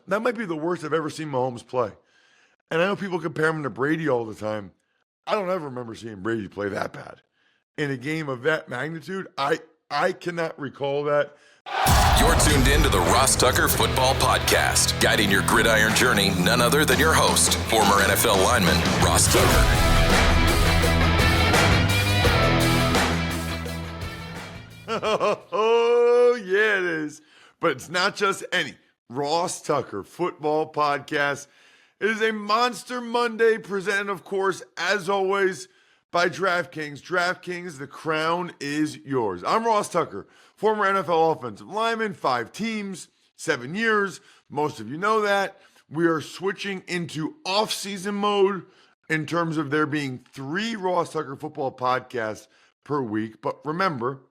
That might be the worst I've ever seen Mahomes play. And I know people compare him to Brady all the time. I don't ever remember seeing Brady play that bad. In a game of that magnitude, I cannot recall that. You're tuned in to the Ross Tucker Football Podcast, guiding your gridiron journey, none other than your host, former NFL lineman, Ross Tucker. Oh, yeah, it is. But it's not just any Ross Tucker Football Podcast. It is a Monster Monday presented, of course, as always, by DraftKings. DraftKings, the crown is yours. I'm Ross Tucker, former NFL offensive lineman, 5 teams, 7 years. Most of you know that. We are switching into off-season mode in terms of there being 3 Ross Tucker Football podcasts per week. But remember,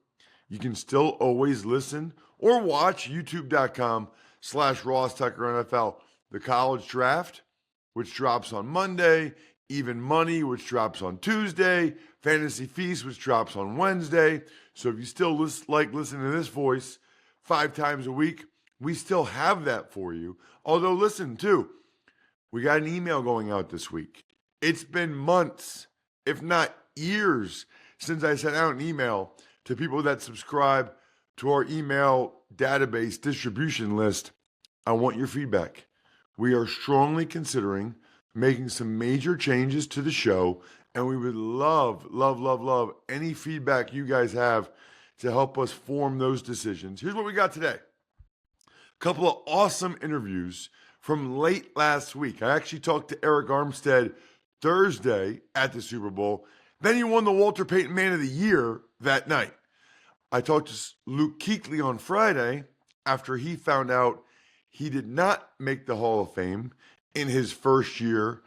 you can still always listen or watch youtube.com/Ross Tucker NFL. The college draft, which drops on Monday, Even Money, which drops on Tuesday, Fantasy Feast, which drops on Wednesday. So if you still like listening to this voice 5 times a week, we still have that for you. Although, listen, too, we got an email going out this week. It's been months, if not years, since I sent out an email to people that subscribe to our email database distribution list. I want your feedback. We are strongly considering making some major changes to the show, and we would love any feedback you guys have to help us form those decisions. Here's what we got today. A couple of awesome interviews from late last week. I actually talked to Arik Armstead Thursday at the Super Bowl. Then he won the Walter Payton Man of the Year that night. I talked to Luke Kuechly on Friday after he found out he did not make the Hall of Fame in his first year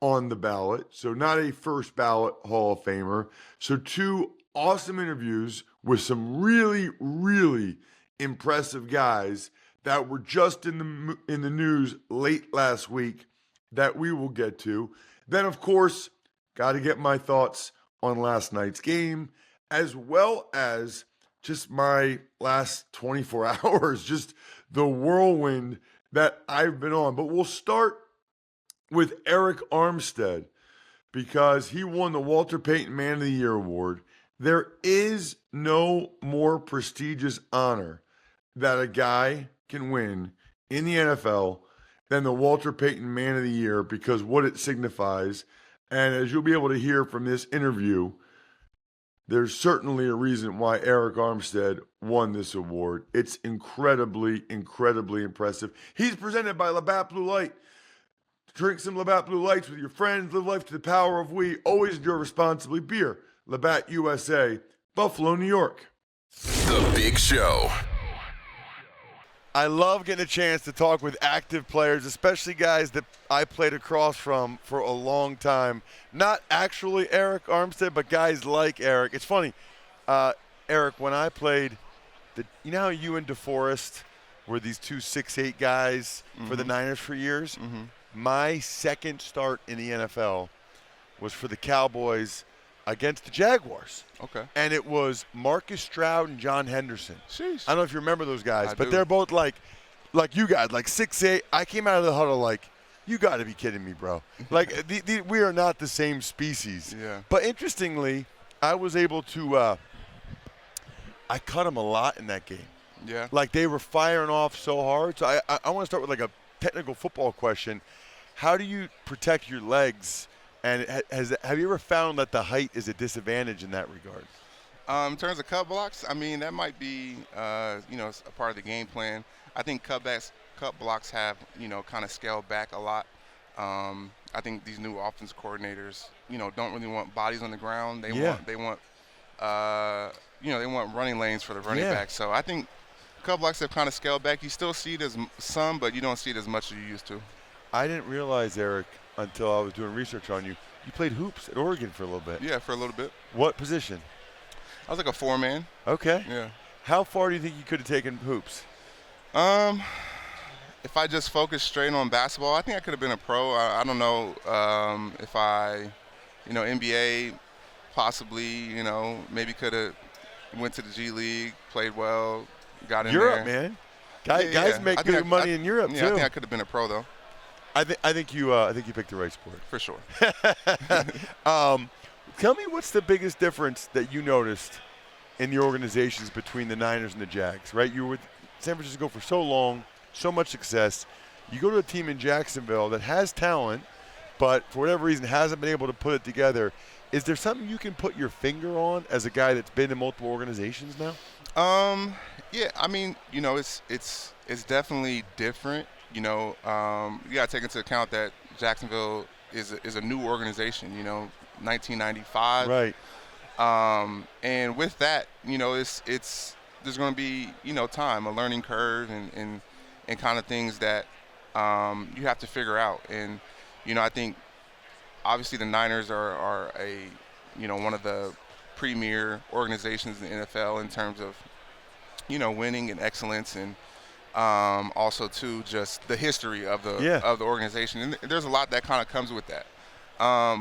on the ballot. So not a first ballot Hall of Famer. So 2 awesome interviews with some really impressive guys that were just in the news late last week that we will get to. Then, of course, got to get my thoughts on last night's game, as well as just my last 24 hours, just the whirlwind that I've been on. But we'll start with Arik Armstead because he won the Walter Payton Man of the Year award. There is no more prestigious honor that a guy can win in the NFL than the Walter Payton Man of the Year because what it signifies. And as you'll be able to hear from this interview, there's certainly a reason why Arik Armstead won this award. It's incredibly impressive. He's presented by Labatt Blue Light. Drink some Labatt Blue Lights with your friends. Live life to the power of we. Always enjoy responsibly. Beer, Labatt USA, Buffalo, New York. The Big Show. I love getting a chance to talk with active players, especially guys that I played across from for a long time. Not actually Arik Armstead, but guys like Arik. It's funny, Arik, when I played, you know how you and DeForest were these 2 6'8" guys for the Niners for years? Mm-hmm. My second start in the NFL was for the Cowboys against the Jaguars. Okay. And it was Marcus Stroud and John Henderson. Sheesh. I don't know if you remember those guys, but do. they're both like you guys, like 6'8". I came out of the huddle like, you got to be kidding me, bro. Like, we are not the same species. Yeah. But interestingly, I was able to I cut them a lot in that game. Yeah. Like, they were firing off so hard. So I want to start with, like, a technical football question. How do you protect your legs? And have you ever found that the height is a disadvantage in that regard? In terms of cut blocks, I mean, that might be, a part of the game plan. I think cut blocks have, kind of scaled back a lot. I think these new offense coordinators, don't really want bodies on the ground. They want running lanes for the running back. So I think cut blocks have kind of scaled back. You still see it as some, but you don't see it as much as you used to. I didn't realize, Arik, until I was doing research on you. You played hoops at Oregon for a little bit. Yeah, for a little bit. What position? I was like a 4-man. Okay. Yeah. How far do you think you could have taken hoops? If I just focused straight on basketball, I think I could have been a pro. I don't know if I, NBA possibly, maybe could have went to the G League, played well, got in Europe, there. man. Guys make good money in Europe, too. I think I could have been a pro, though. I think you picked the right sport. For sure. Tell me what's the biggest difference that you noticed in the organizations between the Niners and the Jags, right? You were with San Francisco for so long, so much success. You go to a team in Jacksonville that has talent, but for whatever reason hasn't been able to put it together. Is there something you can put your finger on as a guy that's been in multiple organizations now? Yeah, I mean, it's definitely different. You got to take into account that Jacksonville is a new organization, 1995. Right. And with that, there's going to be, time, a learning curve and kind of things that you have to figure out. And, I think obviously the Niners are one of the premier organizations in the NFL in terms of, winning and excellence and also too just the history of the organization. And there's a lot that kind of comes with that.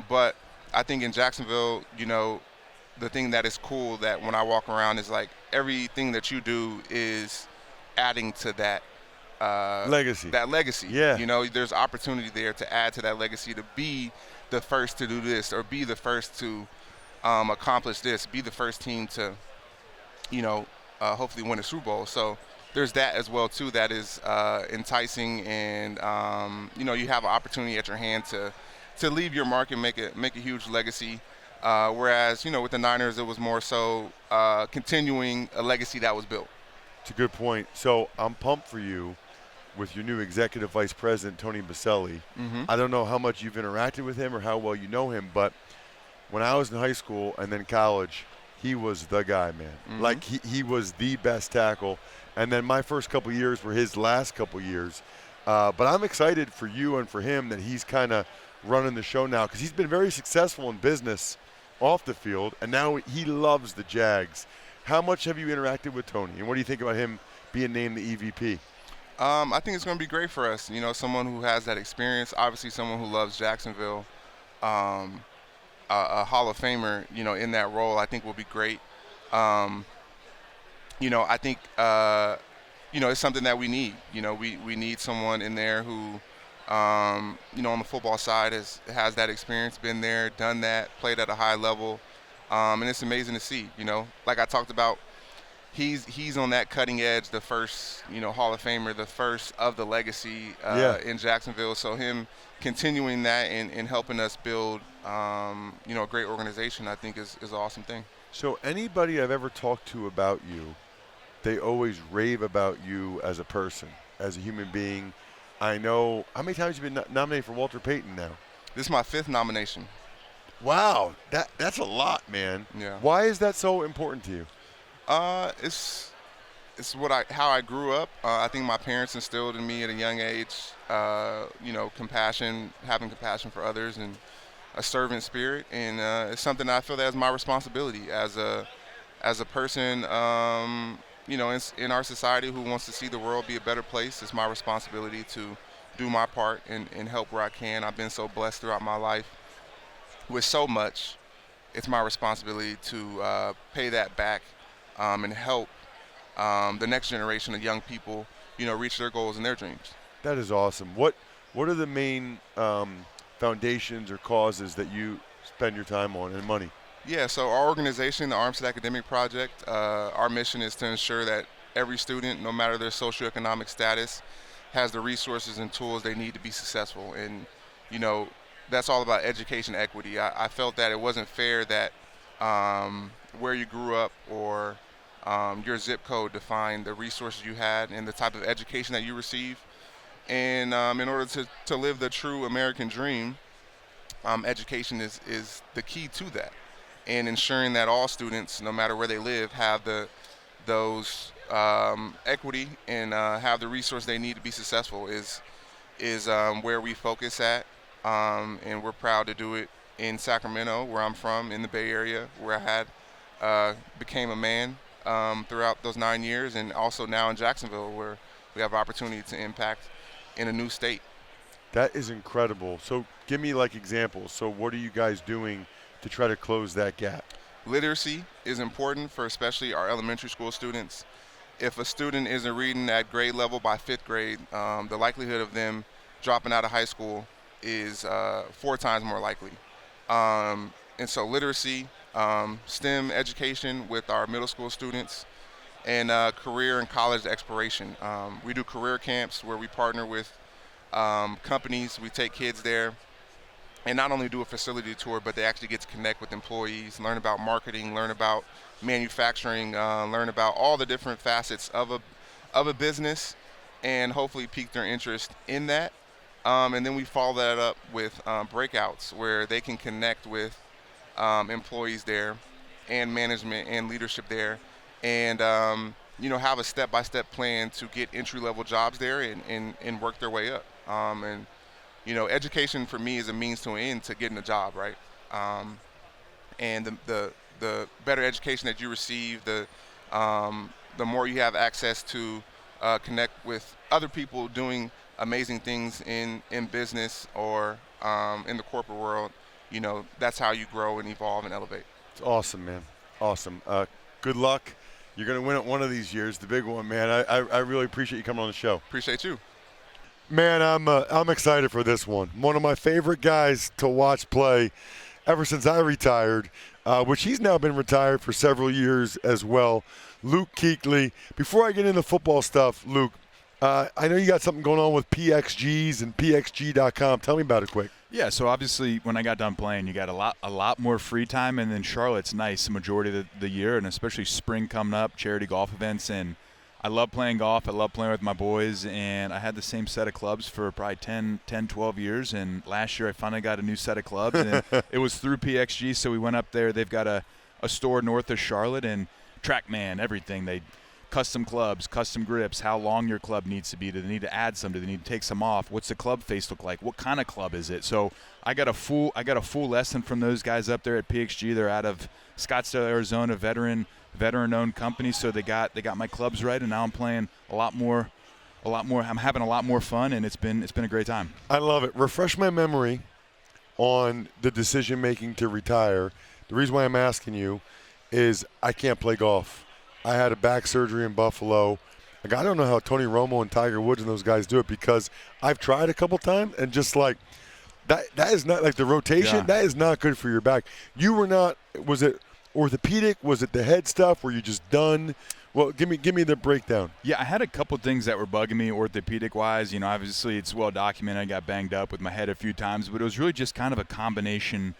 But I think in Jacksonville, the thing that is cool that when I walk around is like everything that you do is adding to that legacy. That legacy. Yeah. There's opportunity there to add to that legacy, to be the first to do this or be the first to accomplish this, be the first team to, hopefully win a Super Bowl. So there's that as well too that is enticing, and you have an opportunity at your hand to leave your mark and make a huge legacy. Whereas, with the Niners, it was more so continuing a legacy that was built. It's a good point. So I'm pumped for you with your new executive vice president, Tony Baselli. Mm-hmm. I don't know how much you've interacted with him or how well you know him, but when I was in high school and then college, he was the guy, man. Mm-hmm. Like, he was the best tackle. And then my first couple years were his last couple years. But I'm excited for you and for him that he's kind of running the show now, because he's been very successful in business off the field, and now he loves the Jags. How much have you interacted with Tony, and what do you think about him being named the EVP? I think it's going to be great for us. Someone who has that experience, obviously someone who loves Jacksonville, a Hall of Famer, in that role, I think will be great. I think, it's something that we need. We need someone in there who, on the football side has that experience, been there, done that, played at a high level. And it's amazing to see, like I talked about, he's on that cutting edge, the first, Hall of Famer, the first of the legacy in Jacksonville. So him continuing that and helping us build, a great organization, I think is an awesome thing. So anybody I've ever talked to about you, they always rave about you as a person, as a human being. I know, how many times have you been nominated for Walter Payton now? This is my 5th nomination. Wow, that's a lot, man. Yeah. Why is that so important to you? It's how I grew up. I think my parents instilled in me at a young age, compassion, having compassion for others, and a servant spirit. And it's something I feel that is my responsibility as a person, in our society who wants to see the world be a better place. It's my responsibility to do my part and help where I can. I've been so blessed throughout my life with so much. It's my responsibility to pay that back and help the next generation of young people, reach their goals and their dreams. That is awesome. What are the main foundations or causes that you spend your time on and money? Yeah, so our organization, the Armstead Academic Project, our mission is to ensure that every student, no matter their socioeconomic status, has the resources and tools they need to be successful. And, that's all about education equity. I felt that it wasn't fair that where you grew up or your zip code defined the resources you had and the type of education that you receive. And in order to live the true American dream, education is the key to that. And ensuring that all students, no matter where they live, have those equity and have the resource they need to be successful is where we focus at. And we're proud to do it in Sacramento, where I'm from, in the Bay Area, where I had became a man throughout those 9 years, and also now in Jacksonville, where we have opportunity to impact in a new state. That is incredible. So give me examples. So what are you guys doing to try to close that gap? Literacy is important for especially our elementary school students. if a student isn't reading at grade level by 5th grade, the likelihood of them dropping out of high school is 4 times more likely. And so literacy, STEM education with our middle school students, and career and college exploration. We do career camps where we partner with companies. We take kids there and not only do a facility tour, but they actually get to connect with employees, learn about marketing, learn about manufacturing, learn about all the different facets of a business, and hopefully pique their interest in that. And then we follow that up with breakouts where they can connect with employees there and management and leadership there, and have a step-by-step plan to get entry-level jobs there and work their way up. Education for me is a means to an end to getting a job, right? And the better education that you receive, the more you have access to connect with other people doing amazing things in business or in the corporate world. That's how you grow and evolve and elevate. It's awesome, man. Awesome. Good luck. You're going to win it one of these years, the big one, man. I really appreciate you coming on the show. Appreciate you. Man, I'm excited for this one. One of my favorite guys to watch play ever since I retired, which he's now been retired for several years as well, Luke Kuechly. Before I get into football stuff, Luke, I know you got something going on with PXGs and PXG.com. Tell me about it quick. Yeah, so obviously when I got done playing, you got a lot more free time, and then Charlotte's nice the majority of the year, and especially spring coming up, charity golf events, and I love playing golf. I love playing with my boys, and I had the same set of clubs for probably 10, 12 years, and last year I finally got a new set of clubs, and it was through PXG, so we went up there. They've got a store north of Charlotte, and TrackMan, everything. They custom clubs, custom grips, how long your club needs to be. Do they need to add some? Do they need to take some off? What's the club face look like? What kind of club is it? So I got a full lesson from those guys up there at PXG. They're out of Scottsdale, Arizona, veteran-owned company. So they got my clubs right, and now I'm playing a lot more. I'm having a lot more fun, and it's been a great time. I love it. Refresh my memory on the decision making to retire. The reason why I'm asking you is I can't play golf. I had a back surgery in Buffalo. Like, I don't know how Tony Romo and Tiger Woods and those guys do it, because I've tried a couple times, and just like that is not like the rotation. Yeah. That is not good for your back. You were not. Was it orthopedic? Was it the head stuff? Were you just done? Well, give me the breakdown. Yeah, I had a couple things that were bugging me orthopedic-wise. Obviously it's well documented. I got banged up with my head a few times, but it was really just kind of a combination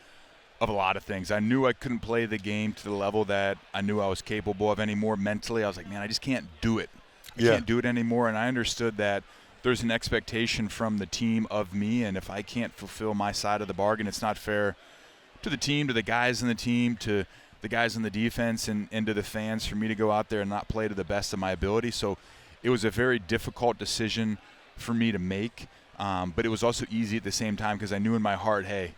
of a lot of things. I knew I couldn't play the game to the level that I knew I was capable of anymore mentally. I was like, man, I just can't do it. I can't do it anymore. And I understood that there's an expectation from the team of me, and if I can't fulfill my side of the bargain, it's not fair to the team, to the guys in the team, to the guys in the defense, and to the fans for me to go out there and not play to the best of my ability. So it was a very difficult decision for me to make, but it was also easy at the same time, because I knew in my heart, hey,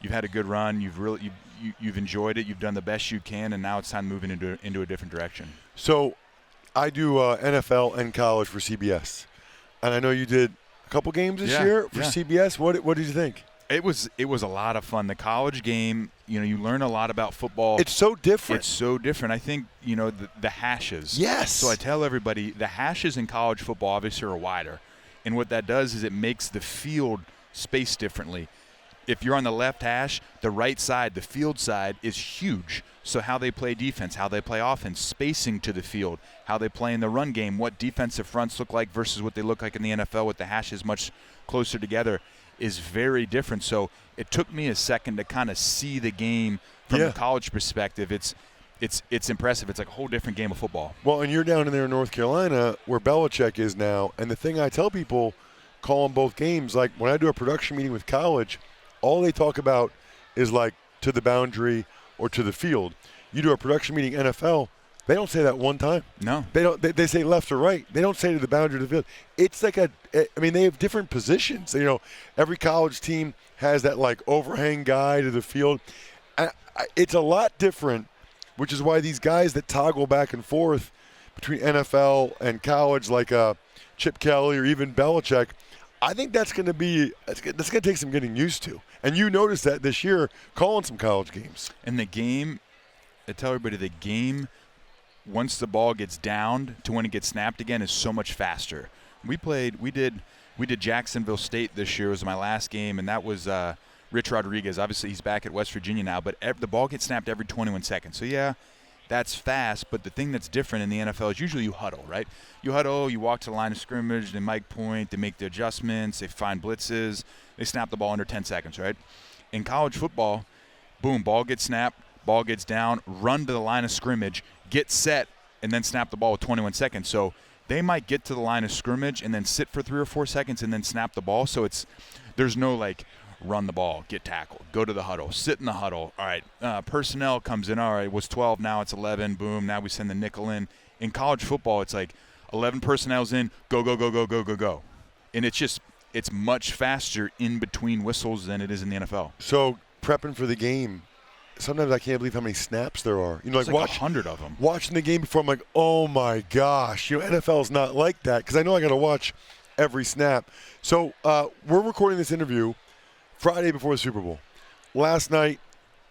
you've had a good run. You've enjoyed it. You've done the best you can, and now it's time moving into a different direction. So, I do NFL and college for CBS, and I know you did a couple games this year for CBS. What did you think? It was a lot of fun. The college game, you learn a lot about football. It's so different. It's so different. I think the hashes. Yes. So I tell everybody the hashes in college football obviously are wider, and what that does is it makes the field space differently. If you're on the left hash, the right side, the field side, is huge. So how they play defense, how they play offense, spacing to the field, how they play in the run game, what defensive fronts look like versus what they look like in the NFL with the hashes much closer together is very different. So it took me a second to kind of see the game from the college perspective. It's impressive. It's like a whole different game of football. Well, and you're down in there in North Carolina where Belichick is now. And the thing I tell people calling both games, like when I do a production meeting with college, all they talk about is like to the boundary or to the field. You do a production meeting NFL, they don't say that one time. No. They don't. They say left or right. They don't say to the boundary of the field. It's like they have different positions. Every college team has that like overhang guy to the field. It's a lot different, which is why these guys that toggle back and forth between NFL and college, like Chip Kelly or even Belichick, I think that's going to take some getting used to. And you noticed that this year calling some college games. And the game, I tell everybody, the game once the ball gets downed to when it gets snapped again is so much faster. We did Jacksonville State this year. It was my last game, and that was Rich Rodriguez. Obviously, he's back at West Virginia now, but the ball gets snapped every 21 seconds. So, yeah, that's fast, but the thing that's different in the NFL is usually you huddle, right? You huddle, you walk to the line of scrimmage, they mic point, they make the adjustments, they find blitzes, they snap the ball under 10 seconds, right? In college football, boom, ball gets snapped, ball gets down, run to the line of scrimmage, get set, and then snap the ball with 21 seconds. So they might get to the line of scrimmage and then sit for 3 or 4 seconds and then snap the ball. So there's no like run the ball, get tackled, go to the huddle, sit in the huddle. All right, personnel comes in. All right, it was 12, now it's 11. Boom, now we send the nickel in. In college football, it's like 11 personnel's in, go, go, go, go, go, go, go. And it's much faster in between whistles than it is in the NFL. So prepping for the game, sometimes I can't believe how many snaps there are. You know, like 100 of them. Watching the game before, I'm like, oh my gosh. You know, NFL's not like that because I know I got to watch every snap. So we're recording this interview Friday before the Super Bowl. Last night,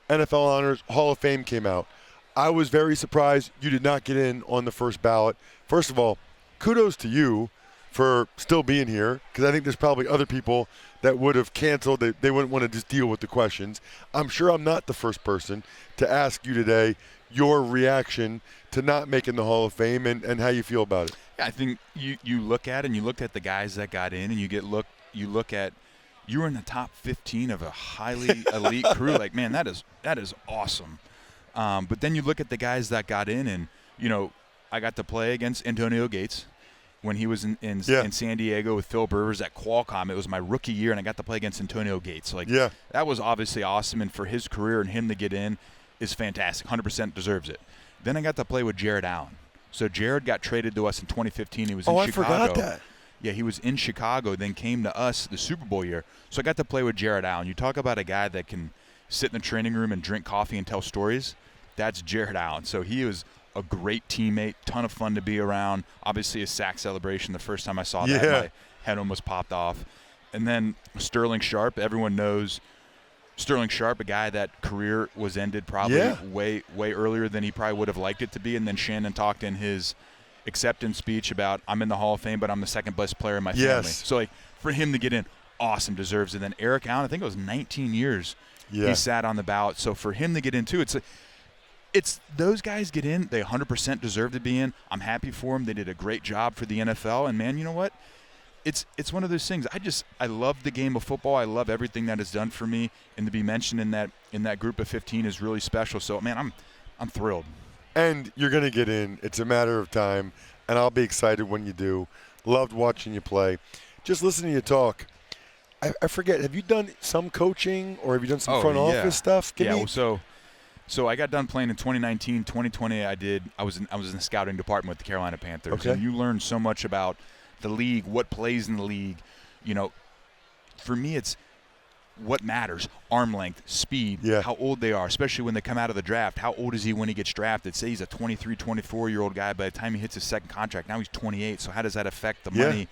NFL Honors Hall of Fame came out. I was very surprised you did not get in on the first ballot. First of all, kudos to you for still being here, because I think there's probably other people that would have canceled. They wouldn't want to just deal with the questions. I'm sure I'm not the first person to ask you today your reaction to not making the Hall of Fame and how you feel about it. Yeah, I think you look at it and you looked at the guys that got in, and you look at you were in the top 15 of a highly elite crew. Like, man, that is awesome. But then you look at the guys that got in, and you know, I got to play against Antonio Gates when he was in San Diego with Phil Rivers at Qualcomm. It was my rookie year, and I got to play against Antonio Gates. Like, that was obviously awesome, and for his career and him to get in is fantastic. 100% deserves it. Then I got to play with Jared Allen. So Jared got traded to us in 2015. He was in Chicago. I forgot that. Yeah, he was in Chicago, then came to us the Super Bowl year. So I got to play with Jared Allen. You talk about a guy that can sit in the training room and drink coffee and tell stories. That's Jared Allen. So he was a great teammate, ton of fun to be around. Obviously a sack celebration. The first time I saw that, my head almost popped off. And then Sterling Sharp, everyone knows Sterling Sharp, a guy that career was ended probably way earlier than he probably would have liked it to be. And then Shannon talked in his acceptance speech about, I'm in the Hall of Fame, but I'm the second best player in my family. So like for him to get in, awesome, deserves it. And then Eric Allen, I think it was 19 years he sat on the ballot. So for him to get in too, it's those guys get in, they 100% deserve to be in. I'm happy for them. They did a great job for the NFL. And man, you know what? It's one of those things. I love the game of football. I love everything that it's done for me, and to be mentioned in that group of 15 is really special. So man, I'm thrilled. And you're going to get in. It's a matter of time, and I'll be excited when you do. Loved watching you play. Just listening to you talk, I forget, have you done some coaching or have you done some front office stuff? So I got done playing in 2019. 2020 I was in the scouting department with the Carolina Panthers. Okay. And you learn so much about the league, what plays in the league. You know, for me it's what matters, arm length, speed, how old they are, especially when they come out of the draft. How old is he when he gets drafted? Say he's a 23, 24-year-old guy. By the time he hits his second contract, now he's 28. So how does that affect the money?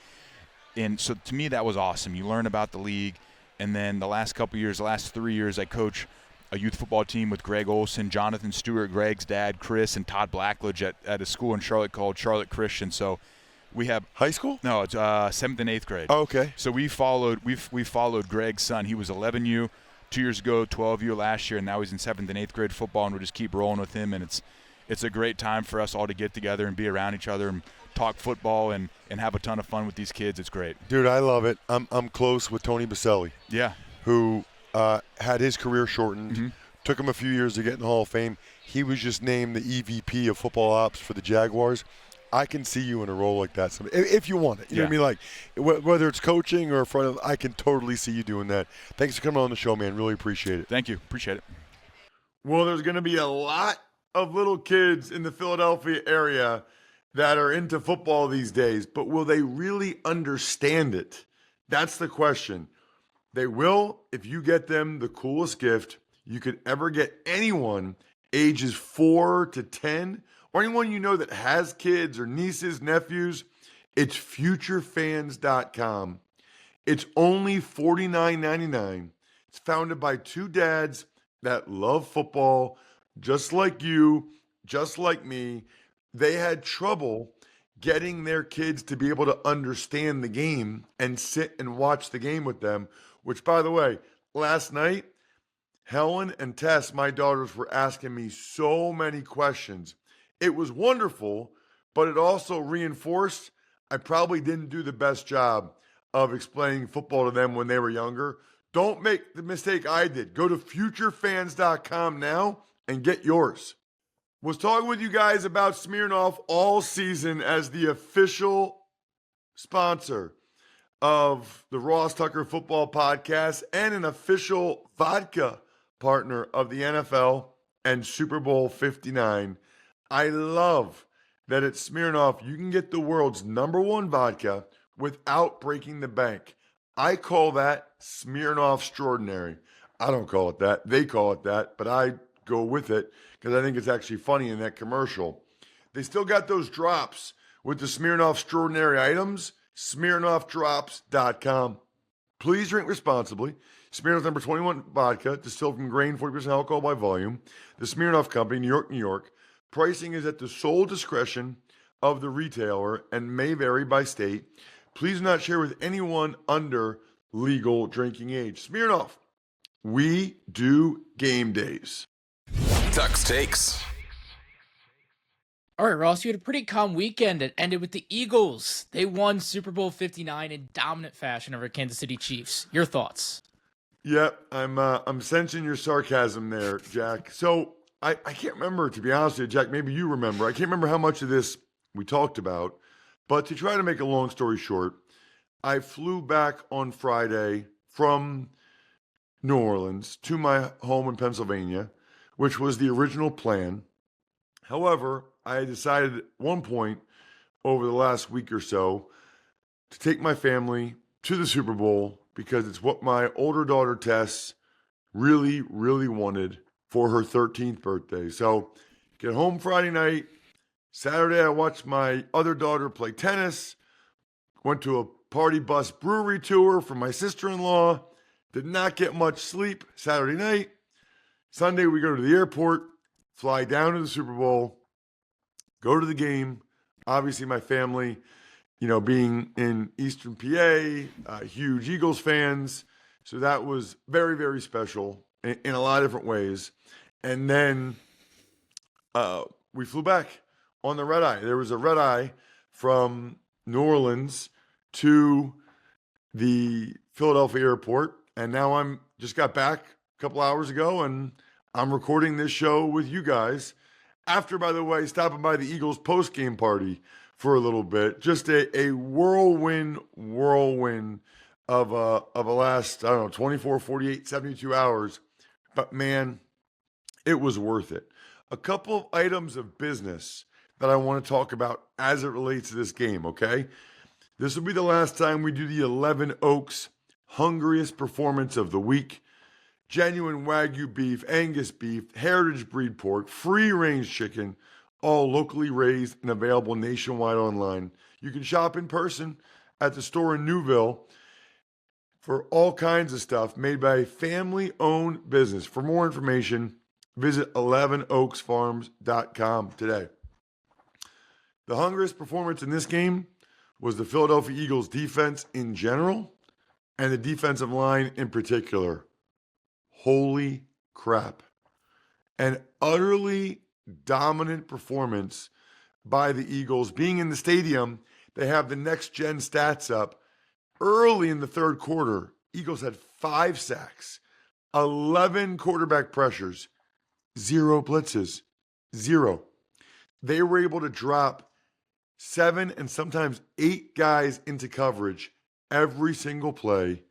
And so to me, that was awesome. You learn about the league. And then the last 3 years, I coach a youth football team with Greg Olson, Jonathan Stewart, Greg's dad, Chris, and Todd Blackledge at a school in Charlotte called Charlotte Christian. So we have high school? No, it's 7th and 8th grade. Oh, okay. So we followed Greg's son. He was 11U 2 years ago, 12U last year, and now he's in 7th and 8th grade football, and we'll just keep rolling with him. And it's a great time for us all to get together and be around each other and talk football and have a ton of fun with these kids. It's great. Dude, I love it. I'm close with Tony Baselli. Yeah. Who had his career shortened. Took him a few years to get in the Hall of Fame. He was just named the EVP of football ops for the Jaguars. I can see you in a role like that if you want it. You know what I mean? Like, whether it's coaching or in front of, I can totally see you doing that. Thanks for coming on the show, man. Really appreciate it. Thank you. Appreciate it. Well, there's going to be a lot of little kids in the Philadelphia area that are into football these days, but will they really understand it? That's the question. They will if you get them the coolest gift you could ever get anyone ages 4 to 10, or anyone you know that has kids or nieces, nephews. It's futurefans.com. It's only $49.99. It's founded by two dads that love football, just like you, just like me. they had trouble getting their kids to be able to understand the game and sit and watch the game with them, which, by the way, last night, Helen and Tess, my daughters, were asking me so many questions. It was wonderful, but it also reinforced I probably didn't do the best job of explaining football to them when they were younger. Don't make the mistake I did. Go to futurefans.com now and get yours. Was talking with you guys about Smirnoff all season as the official sponsor of the Ross Tucker Football Podcast and an official vodka partner of the NFL and Super Bowl 59. I love that at Smirnoff you can get the world's #1 vodka without breaking the bank. I call that Smirnoff Extraordinary. I don't call it that. They call it that, but I go with it because I think it's actually funny in that commercial. They still got those drops with the Smirnoff Extraordinary items, SmirnoffDrops.com. Please drink responsibly. Smirnoff number 21 vodka, distilled from grain, 40% alcohol by volume. The Smirnoff Company, New York, New York. Pricing is at the sole discretion of the retailer and may vary by state. Please do not share with anyone under legal drinking age. Smirnoff, we do game days. Tuck's Takes. All right, Ross, you had a pretty calm weekend. It ended with the Eagles. They won Super Bowl 59 in dominant fashion over Kansas City Chiefs. Your thoughts? Yep, I'm sensing your sarcasm there, Jack. So I can't remember, to be honest with you, Jack, maybe you remember. I can't remember how much of this we talked about, but to try to make a long story short, I flew back on Friday from New Orleans to my home in Pennsylvania, which was the original plan. However, I decided at one point over the last week or so to take my family to the Super Bowl because it's what my older daughter, Tess, really, really wanted for her 13th birthday. So get home Friday night. Saturday, I watched my other daughter play tennis. Went to a party bus brewery tour for my sister-in-law. Did not get much sleep Saturday night. Sunday, we go to the airport, fly down to the Super Bowl, go to the game. Obviously, my family, being in Eastern PA, huge Eagles fans. So that was very, very special in a lot of different ways. And then we flew back on the red eye. There was a red eye from New Orleans to the Philadelphia airport. And now I'm just got back a couple hours ago and I'm recording this show with you guys after, by the way, stopping by the Eagles post-game party for a little bit. Just a whirlwind of a last, 24, 48, 72 hours. But man, it was worth it. A couple of items of business that I want to talk about as it relates to this game, okay? This will be the last time we do the 11 Oaks Hungriest Performance of the Week. Genuine Wagyu beef, Angus beef, heritage breed pork, free-range chicken, all locally raised and available nationwide online. You can shop in person at the store in Newville for all kinds of stuff made by a family-owned business. For more information, visit 11oaksfarms.com today. The hungriest performance in this game was the Philadelphia Eagles defense in general and the defensive line in particular. Holy crap. An utterly dominant performance by the Eagles. Being in the stadium, they have the next gen stats up. Early in the third quarter, Eagles had 5 sacks, 11 quarterback pressures, 0 blitzes, 0. They were able to drop 7 and sometimes 8 guys into coverage every single play,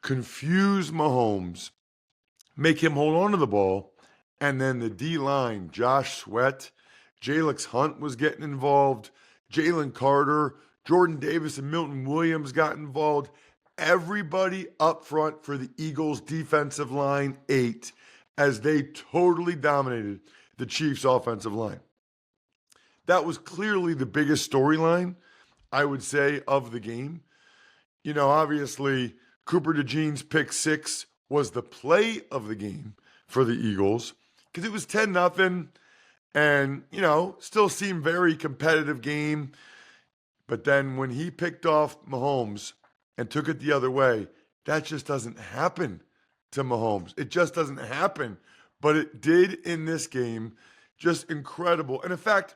confuse Mahomes, make him hold on to the ball, and then the D-line, Josh Sweat, Jalix Hunt was getting involved, Jalen Carter, Jordan Davis and Milton Williams got involved. Everybody up front for the Eagles defensive line 8 as they totally dominated the Chiefs offensive line. That was clearly the biggest storyline, I would say, of the game. Obviously, Cooper DeJean's pick 6 was the play of the game for the Eagles because it was 10-0. And, still seemed very competitive game. But then when he picked off Mahomes and took it the other way, that just doesn't happen to Mahomes. It just doesn't happen. But it did in this game. Just incredible. And in fact,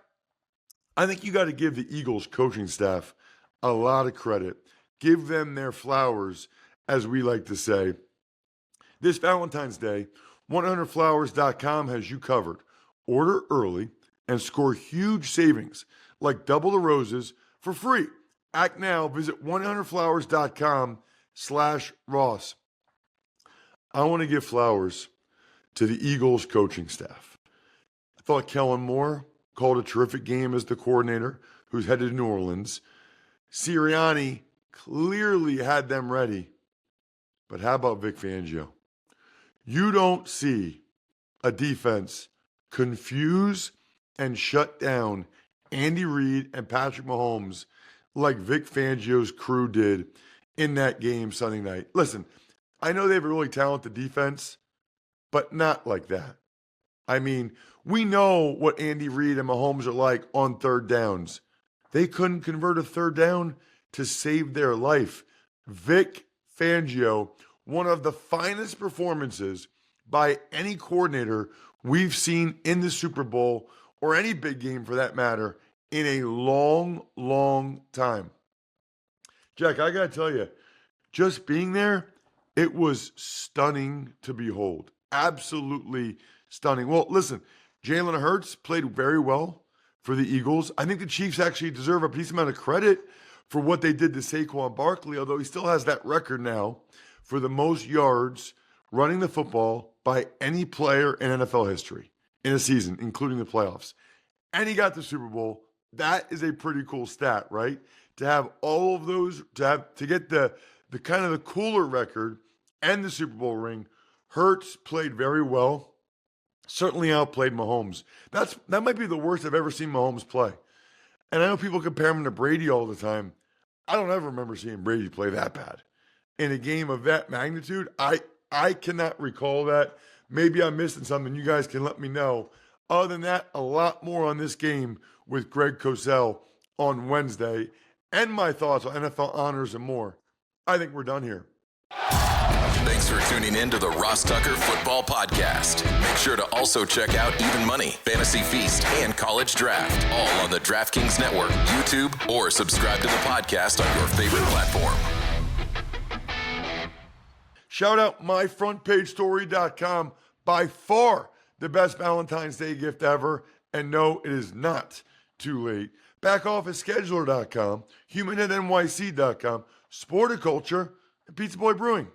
I think you got to give the Eagles coaching staff a lot of credit. Give them their flowers, as we like to say. This Valentine's Day, 100flowers.com has you covered. Order early and score huge savings, like double the roses, for free. Act now. Visit 100flowers.com/Ross. I want to give flowers to the Eagles coaching staff. I thought Kellen Moore called a terrific game as the coordinator who's headed to New Orleans. Sirianni clearly had them ready. But how about Vic Fangio? You don't see a defense confuse and shut down Andy Reid and Patrick Mahomes like Vic Fangio's crew did in that game Sunday night. Listen, I know they have a really talented defense, but not like that. I mean, we know what Andy Reid and Mahomes are like on third downs. They couldn't convert a third down to save their life. Vic Fangio, one of the finest performances by any coordinator we've seen in the Super Bowl, or any big game for that matter, in a long, long time. Jack, I got to tell you, just being there, it was stunning to behold. Absolutely stunning. Well, listen, Jalen Hurts played very well for the Eagles. I think the Chiefs actually deserve a decent amount of credit for what they did to Saquon Barkley, although he still has that record now for the most yards running the football by any player in NFL history in a season, including the playoffs. And he got the Super Bowl. That is a pretty cool stat, right? To have all of those, to get the kind of the cooler record and the Super Bowl ring. Hurts played very well. Certainly outplayed Mahomes. That might be the worst I've ever seen Mahomes play. And I know people compare him to Brady all the time. I don't ever remember seeing Brady play that bad. In a game of that magnitude, I cannot recall that. Maybe I'm missing something. You guys can let me know. Other than that, a lot more on this game with Greg Cosell on Wednesday, and my thoughts on NFL honors and more. I think we're done here. Thanks for tuning in to the Ross Tucker Football Podcast. Make sure to also check out Even Money, Fantasy Feast, and College Draft, all on the DraftKings Network, YouTube, or subscribe to the podcast on your favorite platform. Shout out myfrontpagestory.com. By far the best Valentine's Day gift ever. And no, it is not too late. BackOfficeScheduler.com, HumanHeadNYC.com, Sporticulture, and Pizza Boy Brewing.